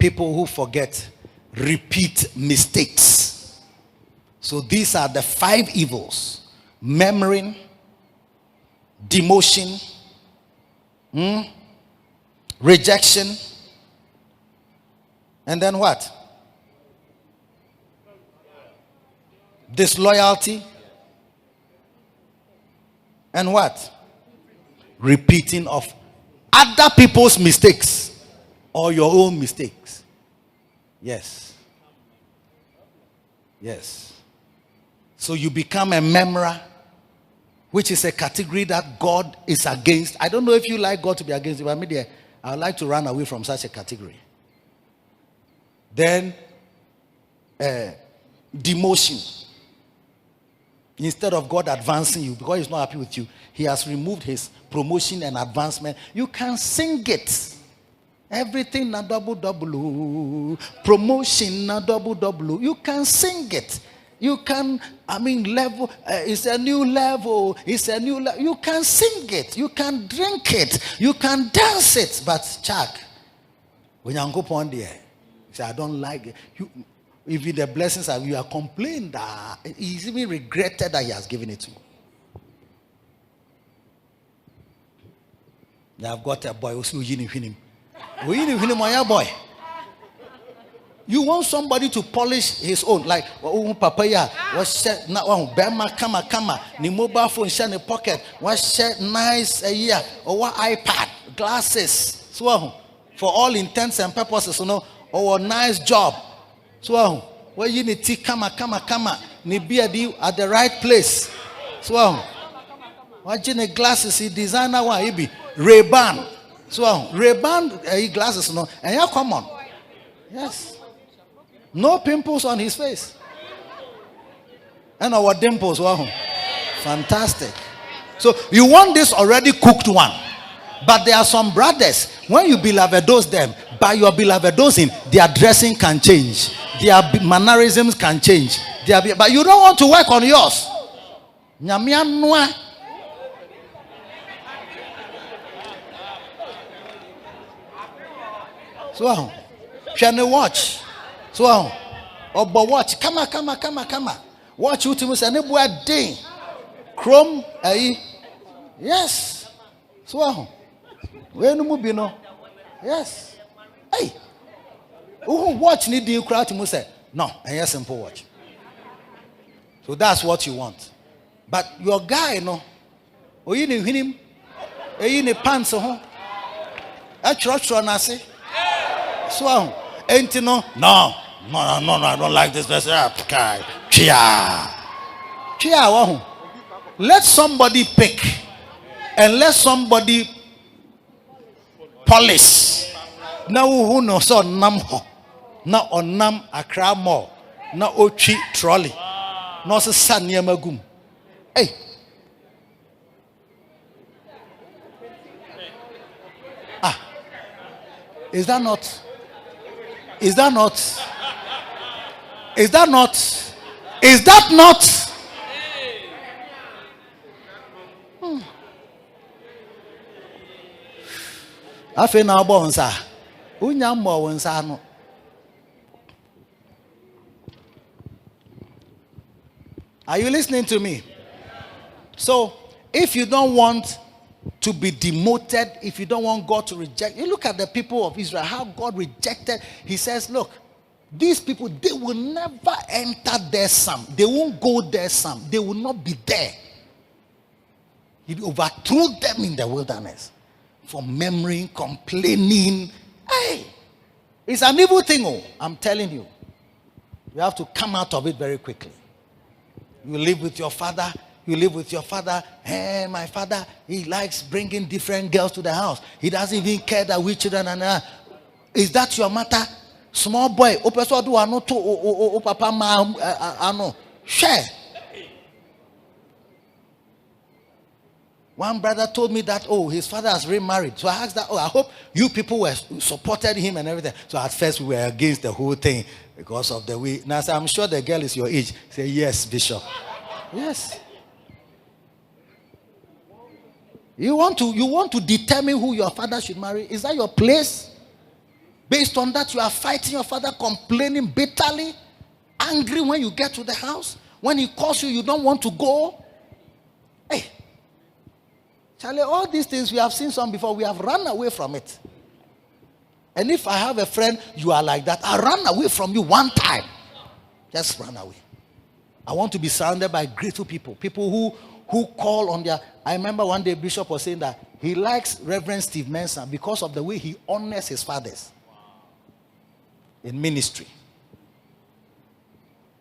people who forget, repeat mistakes. So these are the 5 evils: murmuring, demotion, rejection, and then what? Disloyalty, and what? Repeating of other people's mistakes or your own mistakes. Yes. Yes. So you become a murmurer, which is a category that God is against. I don't know if you like God to be against you, but I would like to run away from such a category. Then, demotion. Instead of God advancing you, because he's not happy with you, he has removed his promotion and advancement. You can sing it. Everything na double. Promotion na double. You can sing it. You can, level. It's a new level. It's a new level. You can sing it. You can drink it. You can dance it. But Chuck, when you go on there, you say, I don't like it. If the blessings are, you are complaining that he's even regretted that he has given it to you. You have got a boy who's winning him. Boy. You want somebody to polish his own, like papaya. Was Bema kama. Ni mobile phone share in the pocket. Was share nice a year or what iPad, glasses. So for all intents and purposes, or a nice job. So where you need to kama. Ni be at the right place. So watching the glasses, he designer one he be Ray-Ban. So Ray-Ban glasses and yeah, come on. Yes. No pimples on his face. And our dimples. Wow. Fantastic. So you want this already cooked one. But there are some brothers, when you belovedose them, by your belovedosing, their dressing can change. Their mannerisms can change. But you don't want to work on yours. So, can you watch? So, but watch. Come on. Watch you to say, day. Chrome, yes. So, where no move, yes. Hey, who watch need you crowd to say, no, and yes, simple watch. So that's what you want. But your guy, or you need him, you need pants, a church on us. So, ain't no, I don't like this. Chia. Let somebody pick and let somebody polish. Now who knows so nam ho. Na onam akra mo. Na ochi trolley. No se sanya magum. Hey. Is that not? Afe na agbo nsa. Unya mmo nsa no. Are you listening to me? So, if you don't want to be demoted, if you don't want God to reject, you look at the people of Israel, how God rejected. He says, look, these people, they will never enter their psalm. They won't go their psalm. They will not be there. He overthrew them in the wilderness for murmuring, complaining. Hey, it's an evil thing, I'm telling you. You have to come out of it very quickly. You live with your father. Hey, my father, he likes bringing different girls to the house. He doesn't even care that we children are. Is that your matter? Small boy, papa ma share. One brother told me that, his father has remarried. So I asked that, I hope you people were supported him and everything. So at first we were against the whole thing because of the way. Now I'm sure the girl is your age. Say, yes, Bishop. Yes. You want to determine who your father should marry? Is that your place? Based on that, you are fighting your father, complaining bitterly, angry when you get to the house. When he calls you, you don't want to go. Hey, Charlie, all these things we have seen some before. We have run away from it. And if I have a friend, you are like that, I run away from you one time. Just run away. I want to be surrounded by grateful people. People who call on their... I remember one day Bishop was saying that he likes Reverend Steve Mensah because of the way he honors his fathers in ministry.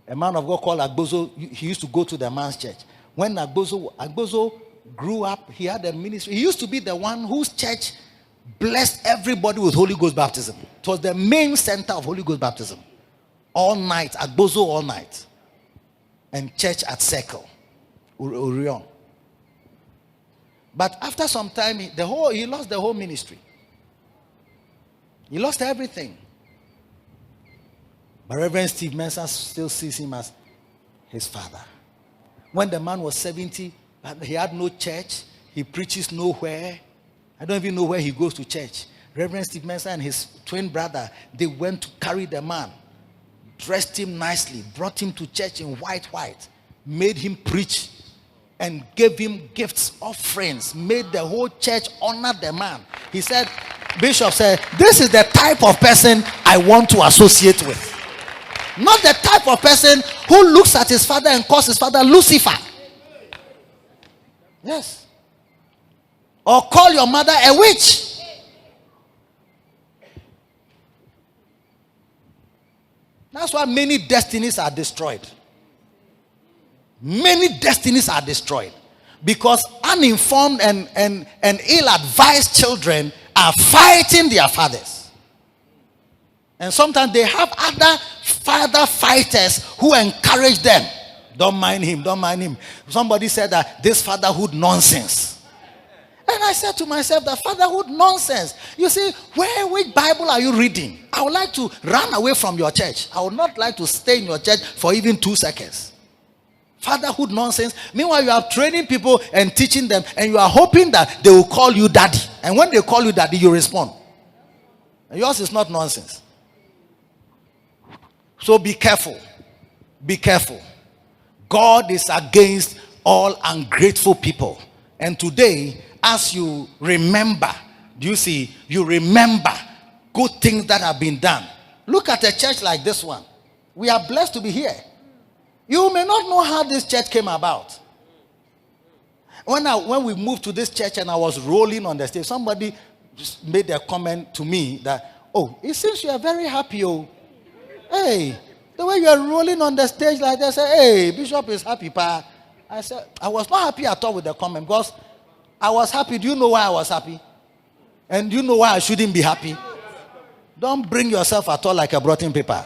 A man of God called Agbozo, he used to go to the man's church. When Agbozo grew up, he had a ministry. He used to be the one whose church blessed everybody with Holy Ghost baptism. It was the main center of Holy Ghost baptism. All night, Agbozo all night. And church at Circle, Orion. But after some time, he lost the whole ministry. He lost everything. But Reverend Steve Mensah still sees him as his father. When the man was 70, he had no church. He preaches nowhere. I don't even know where he goes to church. Reverend Steve Mensah and his twin brother, they went to carry the man, dressed him nicely, brought him to church in white, made him preach, and gave him gifts, offerings, made the whole church honor the man. He said, Bishop said, this is the type of person I want to associate with. Not the type of person who looks at his father and calls his father Lucifer. Yes. Or call your mother a witch. That's why many destinies are destroyed. Many destinies are destroyed. Because uninformed and ill-advised children are fighting their fathers. And sometimes they have other father fighters who encourage them. Don't mind him, don't mind him. Somebody said that this fatherhood nonsense. And I said to myself, that fatherhood nonsense. You see, which Bible are you reading? I would like to run away from your church. I would not like to stay in your church for even 2 seconds. Fatherhood nonsense. Meanwhile, you are training people and teaching them, and you are hoping that they will call you daddy. And when they call you daddy, you respond. And yours is not nonsense. So be careful. Be careful. God is against all ungrateful people. And today, as you remember, do you see, you remember good things that have been done. Look at a church like this one. We are blessed to be here. You may not know how this church came about. When we moved to this church and I was rolling on the stage, somebody just made a comment to me that, oh, it seems you are very happy, oh. Hey, the way you are rolling on the stage like that, say, hey, Bishop is happy, pa. I said, I was not happy at all with the comment because I was happy. Do you know why I was happy? And do you know why I shouldn't be happy? Don't bring yourself at all like a blotting paper.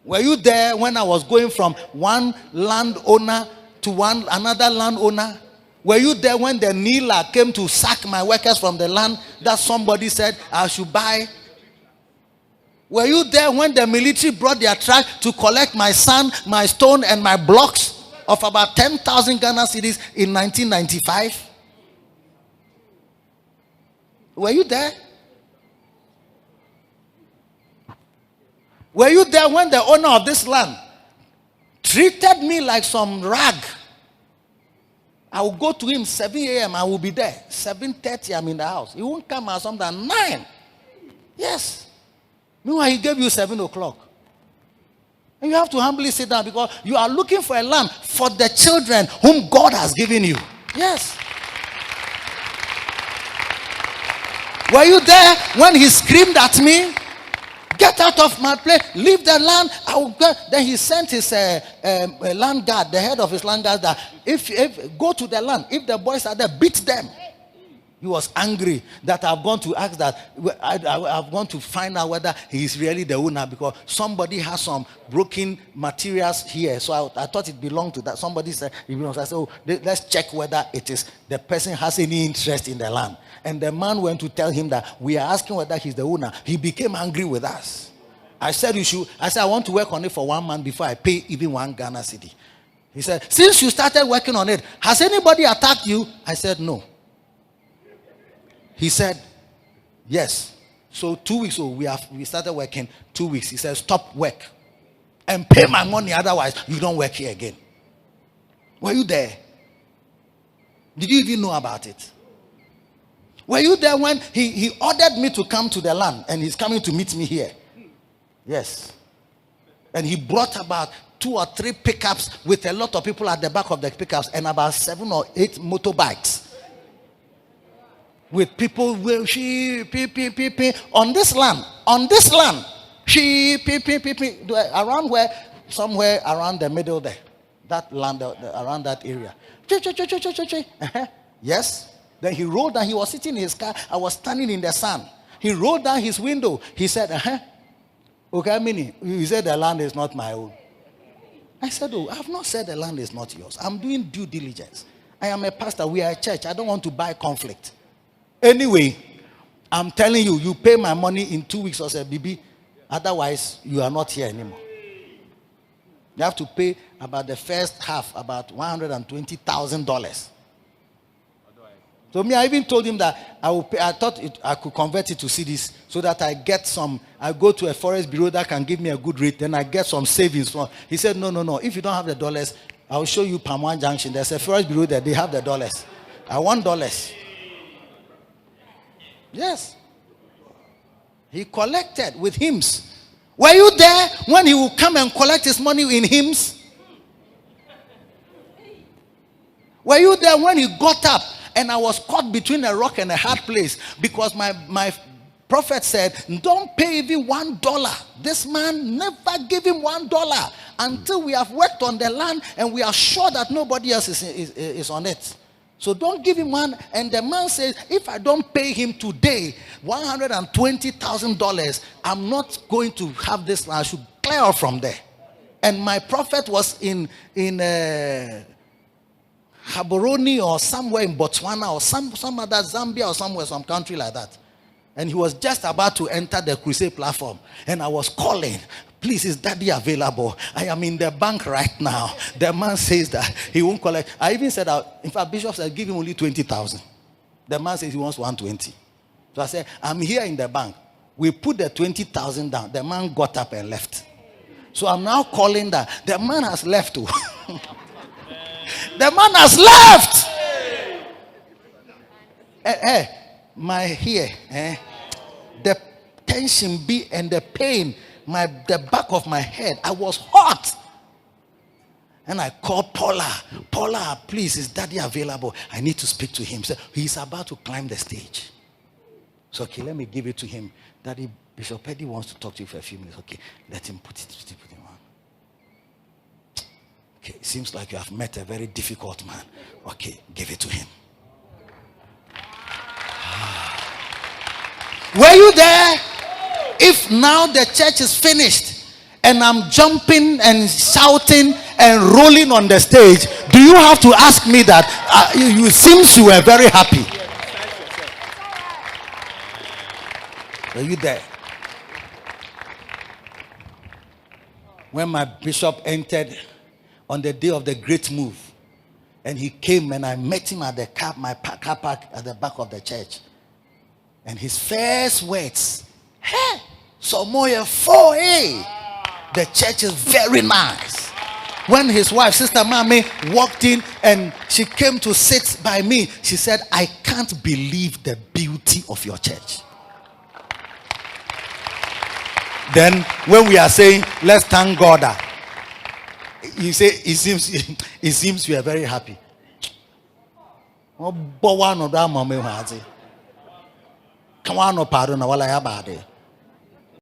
Were you there when I was going from one landowner to another landowner? Were you there when the kneeler came to sack my workers from the land that somebody said I should buy? Were you there when the military brought their truck to collect my sand, my stone, and my blocks of about 10,000 Ghana cedis in 1995? Were you there? Were you there when the owner of this land treated me like some rag? I will go to him 7 a.m. I will be there. 7:30 I'm in the house. He won't come out something 9. Yes. Meanwhile, he gave you 7 o'clock. And you have to humbly sit down because you are looking for a land for the children whom God has given you. Yes. Were you there when he screamed at me? Get out of my place. Leave the land. I will go. Then he sent his land guard, the head of his land guard, that if go to the land. If the boys are there, beat them. He was angry that I've gone to ask that. I've gone to find out whether he is really the owner because somebody has some broken materials here. So I thought it belonged to that. Somebody said, I said, oh, let's check whether it is the person has any interest in the land. And the man went to tell him that we are asking whether he's the owner. He became angry with us. I said, I want to work on it for 1 month before I pay even 1 Ghana cedi. He said, since you started working on it, has anybody attacked you? I said, no. He said, yes. So 2 weeks, we started working 2 weeks. He said, stop work and pay my money, otherwise you don't work here again. Were you there? Did you even know about it? Were you there when he ordered me to come to the land, and he's coming to meet me here? Yes. And he brought about 2 or 3 pickups with a lot of people at the back of the pickups, and about 7 or 8 motorbikes with people will on this land, around where, somewhere around the middle there, that land, around that area. Yes. Then he rolled down. He was sitting in his car. I was standing in the sun. He rolled down his window. He said, okay, meaning, he said the land is not my own. I said, oh, I have not said the land is not yours. I'm doing due diligence. I am a pastor. We are a church. I don't want to buy conflict. Anyway, I'm telling you, you pay my money in 2 weeks or so, BB. Otherwise, you are not here anymore. You have to pay about the first half, about $120,000. So me, I even told him that I will pay. I thought I could convert it to CDs so that I get some. I go to a forest bureau that can give me a good rate. Then I get some savings. He said, no. If you don't have the dollars, I will show you Palm One Junction. There's a forest bureau there. They have the dollars. I want dollars. Yes. He collected with hymns. Were you there when he would come and collect his money in hymns? Were you there when he got up? And I was caught between a rock and a hard place, because my prophet said, don't pay even $1. This man never gave him $1 until we have worked on the land and we are sure that nobody else is on it. So don't give him one. And the man says, if I don't pay him today $120,000, I'm not going to have this land. I should clear off from there. And my prophet was in Gaborone or somewhere in Botswana or some other, Zambia or somewhere, some country like that. And he was just about to enter the crusade platform. And I was calling, please, is Daddy available? I am in the bank right now. The man says that he won't collect. I even said, in fact, Bishop said, give him only 20,000. The man says he wants 120. So I said, I'm here in the bank. We put the 20,000 down. The man got up and left. So I'm now calling that. The man has left too. The man has left. My here, the tension be and the pain, the back of my head, I was hot. And I called Paula. Paula, please, is Daddy available? I need to speak to him. So he's about to climb the stage. So okay, let me give it to him. Daddy, Bishop Eddy wants to talk to you for a few minutes. Okay, let him put it on. Okay, it seems like you have met a very difficult man. Okay, give it to him. Were you there? If now the church is finished and I'm jumping and shouting and rolling on the stage, do you have to ask me that? You seems you were very happy. Were you there? When my bishop entered on the day of the great move, and he came and I met him at the my car park at the back of the church, and his first words, hey, Somoya 4A, the church is very nice. When his wife, Sister Mami, walked in and she came to sit by me, she said, I can't believe the beauty of your church. Then when we are saying, let's thank God, you say, it seems you are very happy. Come on, no pardon, while I have